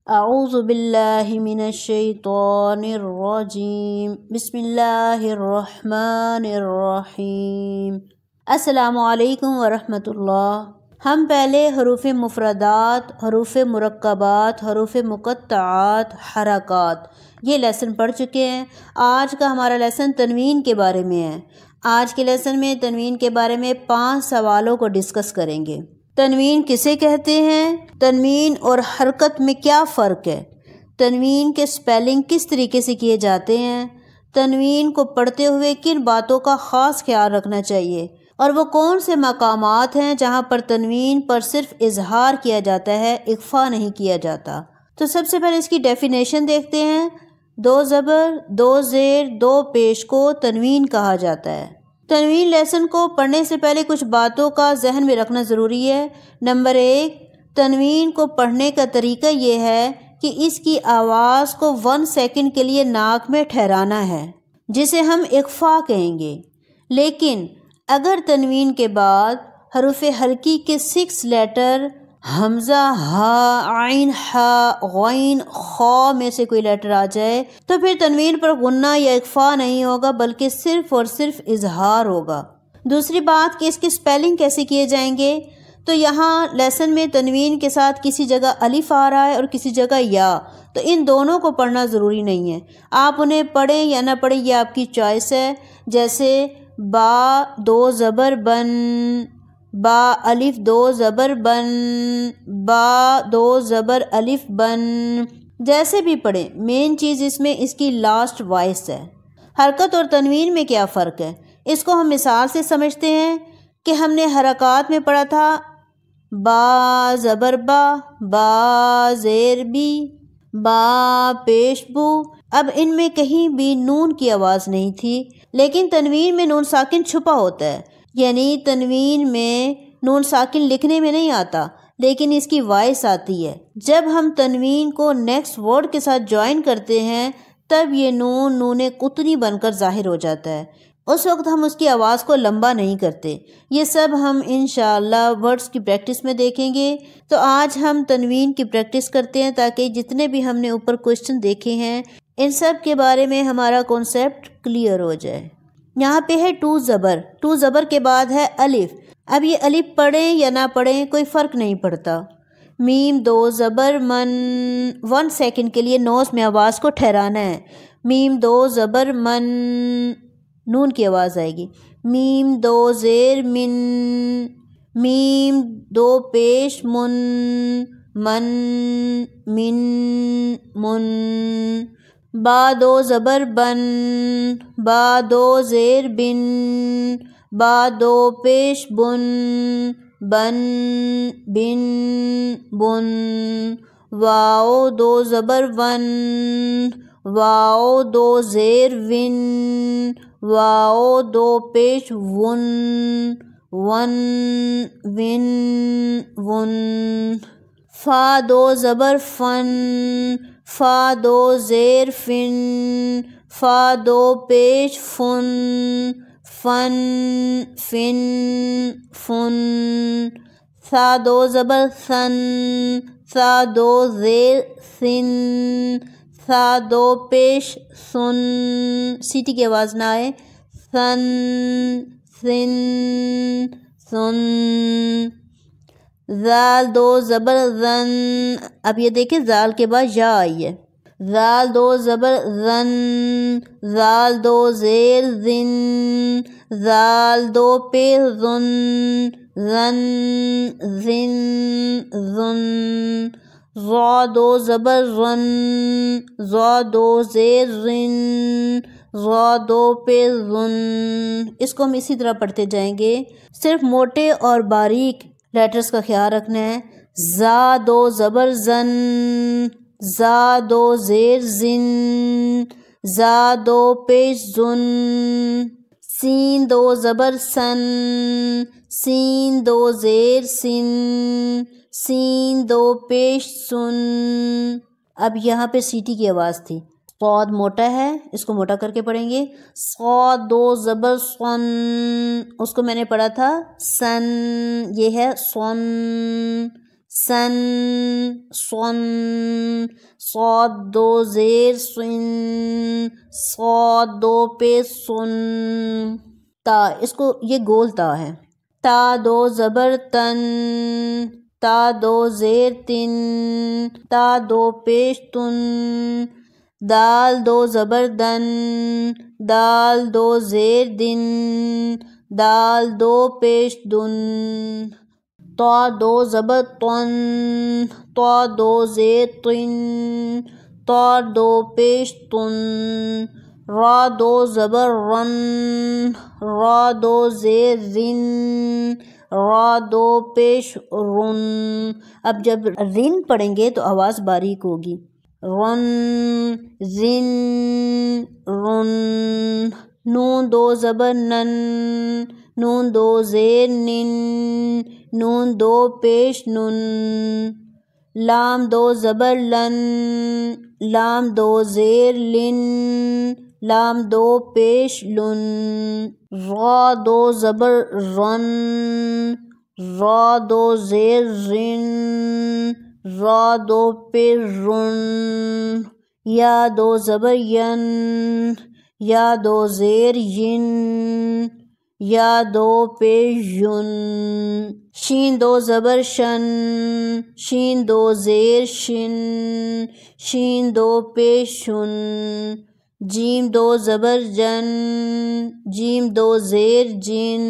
اعوذ باللہ من الشیطان الرجیم بسم اللہ الرحمن الرحیم۔ السلام علیکم ورحمۃ اللہ۔ ہم پہلے حروف مفردات، حروف مرکبات، حروف مقطعات، حرکات یہ لیسن پڑھ چکے ہیں۔ آج کا ہمارا لیسن تنوین کے بارے میں ہے۔ آج کے لیسن میں تنوین کے بارے میں 5 سوالوں کو ڈسکس کریں گے۔ تنوین کسے کہتے ہیں؟ تنوین اور حرکت میں کیا فرق ہے؟ تنوین کے سپیلنگ کس طریقے سے کیے جاتے ہیں؟ تنوین کو پڑھتے ہوئے کن باتوں کا خاص خیال رکھنا چاہیے؟ اور وہ کون سے مقامات ہیں جہاں پر تنوین پر صرف اظہار کیا جاتا ہے، اخفا نہیں کیا جاتا؟ تو سب سے پہلے اس کی ڈیفینیشن دیکھتے ہیں۔ 2 زبر، 2 زیر، 2 پیش کو تنوین کہا جاتا ہے۔ تنوین لیسن کو پڑھنے سے پہلے کچھ باتوں کا ذہن میں رکھنا ضروری ہے۔ نمبر 1، تنوین کو پڑھنے کا طریقہ یہ ہے کہ اس کی آواز کو 1 سیکنڈ کے لیے ناک میں ٹھہرانا ہے، جسے ہم اخفا کہیں گے۔ لیکن اگر تنوین کے بعد حروف ہلکی کے 6 لیٹر حمزہ، ہا، عین، ہا، غین، خا میں سے کوئی لیٹر آ جائے تو پھر تنوین پر غنہ یا اخفا نہیں ہوگا، بلکہ صرف اور صرف اظہار ہوگا۔ دوسری بات کہ اس کی سپیلنگ کیسے کیے جائیں گے، تو یہاں لیسن میں تنوین کے ساتھ کسی جگہ الف آ رہا ہے اور کسی جگہ یا، تو ان دونوں کو پڑھنا ضروری نہیں ہے۔ آپ انہیں پڑھیں یا نہ پڑھیں یہ آپ کی چوائس ہے۔ جیسے با 2 زبر بن، با الف 2 زبر بن، با 2 زبر الف بن، جیسے بھی پڑھیں، مین چیز اس میں اس کی لاسٹ وائس ہے۔ حرکت اور تنوین میں کیا فرق ہے، اس کو ہم مثال سے سمجھتے ہیں کہ ہم نے حرکات میں پڑھا تھا با زبر با، با زیر بی، با پیش بو۔ اب ان میں کہیں بھی نون کی آواز نہیں تھی، لیکن تنوین میں نون ساکن چھپا ہوتا ہے، یعنی تنوین میں نون ساکن لکھنے میں نہیں آتا لیکن اس کی وائس آتی ہے۔ جب ہم تنوین کو نیکسٹ ورڈ کے ساتھ جوائن کرتے ہیں تب یہ نون قطنی بن کر ظاہر ہو جاتا ہے۔ اس وقت ہم اس کی آواز کو لمبا نہیں کرتے۔ یہ سب ہم انشاءاللہ ورڈز کی پریکٹس میں دیکھیں گے۔ تو آج ہم تنوین کی پریکٹس کرتے ہیں تاکہ جتنے بھی ہم نے اوپر کوشچن دیکھے ہیں ان سب کے بارے میں ہمارا کانسیپٹ کلیئر ہو جائے۔ یہاں پہ ہے 2 زبر، 2 زبر کے بعد ہے الف۔ اب یہ الف پڑھیں یا نہ پڑھیں کوئی فرق نہیں پڑتا۔ میم 2 زبر من، 1 سیکنڈ کے لیے نوز میں آواز کو ٹھہرانا ہے۔ میم 2 زبر من، نون کی آواز آئے گی۔ میم 2 زیر من، میم 2 پیش من، من، من، من۔ با 2 زبر بن، با 2 زیر بن، با 2 پیش بن، بن، بن، بن۔ واو 2 زبر ون، واو 2 زیر ون، واو 2 پیش ون، ون، ون، ون۔ فا 2 زبر فن، فا 2 زیر فن، فا 2 پیش فن، فن، فن، فن۔ ثا 2 زبر ثن، ثا 2 زیر ثن، ثا 2 پیش ثن، سیٹی کی آواز نہ آئے، ثن، ثن، ثن۔ زال 2 زبر زن، اب یہ دیکھیں زال کے بعد یا آئی ہے۔ زال 2 زبر زن، زال 2 زیر زن، زال 2 پیش زن، زن، زن، زن۔ ضا 2 زبر زن، ضا 2 زیر زن، ضا 2 پیش زن۔ اس کو ہم اسی طرح پڑھتے جائیں گے، صرف موٹے اور باریک لیٹرز کا خیال رکھنا ہے۔ زا 2 زبر زن، زا 2 زیر زن، زا 2 پیش زن۔ سین 2 زبر سن، سین 2 زیر سن، سین 2 پیش سن۔ اب یہاں پہ سیٹی کی آواز تھی۔ صاد موٹا ہے، اس کو موٹا کر کے پڑھیں گے۔ صاد 2 زبر سن، اس کو میں نے پڑھا تھا سن، یہ ہے سن، سن، سن۔ صاد دو زیر سن، صاد دو پیش سن، تا اس کو یہ گول تا ہے، تا دو زبر تن، تا دو زیر تن، تا دو پیش تن، دال دو زبر دن، دال دو زیر دن، دال دو پیش دن، طا دو زبر طن، طا دو زیر طن، طا دو پیش طن، را دو زبر رن، را دو زیر رن، را دو پیش رن۔ اب جب رن پڑھیں گے تو آواز باریک ہوگی، رن رن رن۔ نون دو زبر نن، نون دو زیر نن، نون دو پیش نن، لام دو زبر لن، لام دو زیر لن، لام دو پیش لن، را دو زبر رن، را دو زیر رن، را دو پیش رن، یا دو زبر ین، یا دو زیر ین، یا دو پیش ین، شین دو زبر شن، شین دو زیر شن، شین دو پیش شن، جیم دو زبر جن، جیم دو زیر جن،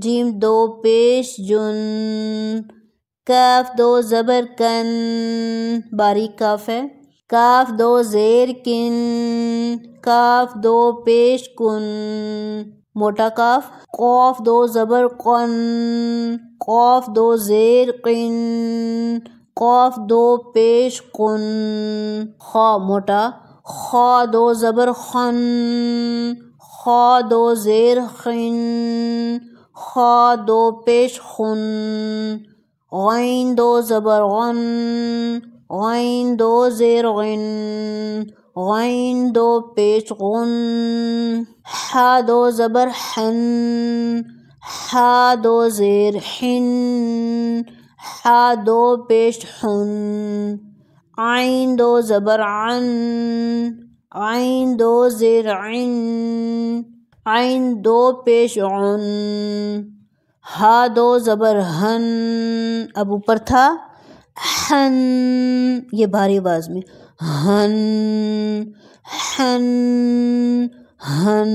جیم دو پیش جن، کاف دو زبر کن، باریک کاف ہے، کاف دو زیر کن، کاف دو پیش کن، موٹا کاف، قاف دو زبر قن، قاف دو زیر قن، قاف دو پیش قن، خا موٹا، خا دو زبر خن، خا دو زیر خن، خا دو پیش خن، غین دو زبر غن، غین دو زیر غن، غین دو پیش غن، حا دو زبر حن، حا دو زیر حن، حا دو پیش حن، عین دو زبر عن، عین دو زیر عن، عین دو پیش عن، ہا دو زبر ہن، اب اوپر تھا ہن، یہ بھاری آواز میں ہن ہن ہن،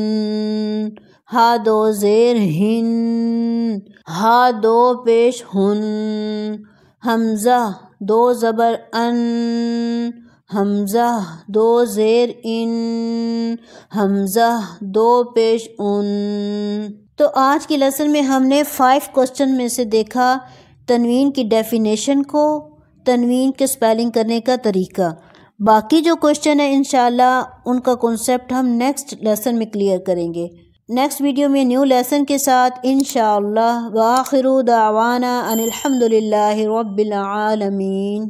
ہا دو زیر ہن، ہا دو پیش ہن، حمزہ دو زبر ان، حمزہ دو زیر ان، حمزہ دو پیش ان۔ تو آج کی لیسن میں ہم نے 5 کوسچن میں سے دیکھا تنوین کی ڈیفینیشن کو، تنوین کے سپیلنگ کرنے کا طریقہ۔ باقی جو کوسچن ہے انشاءاللہ ان کا کنسیپٹ ہم نیکسٹ لیسن میں کلیئر کریں گے، نیکسٹ ویڈیو میں نیو لیسن کے ساتھ انشاءاللہ۔ وآخر دعوانا ان الحمد للہ رب العالمین۔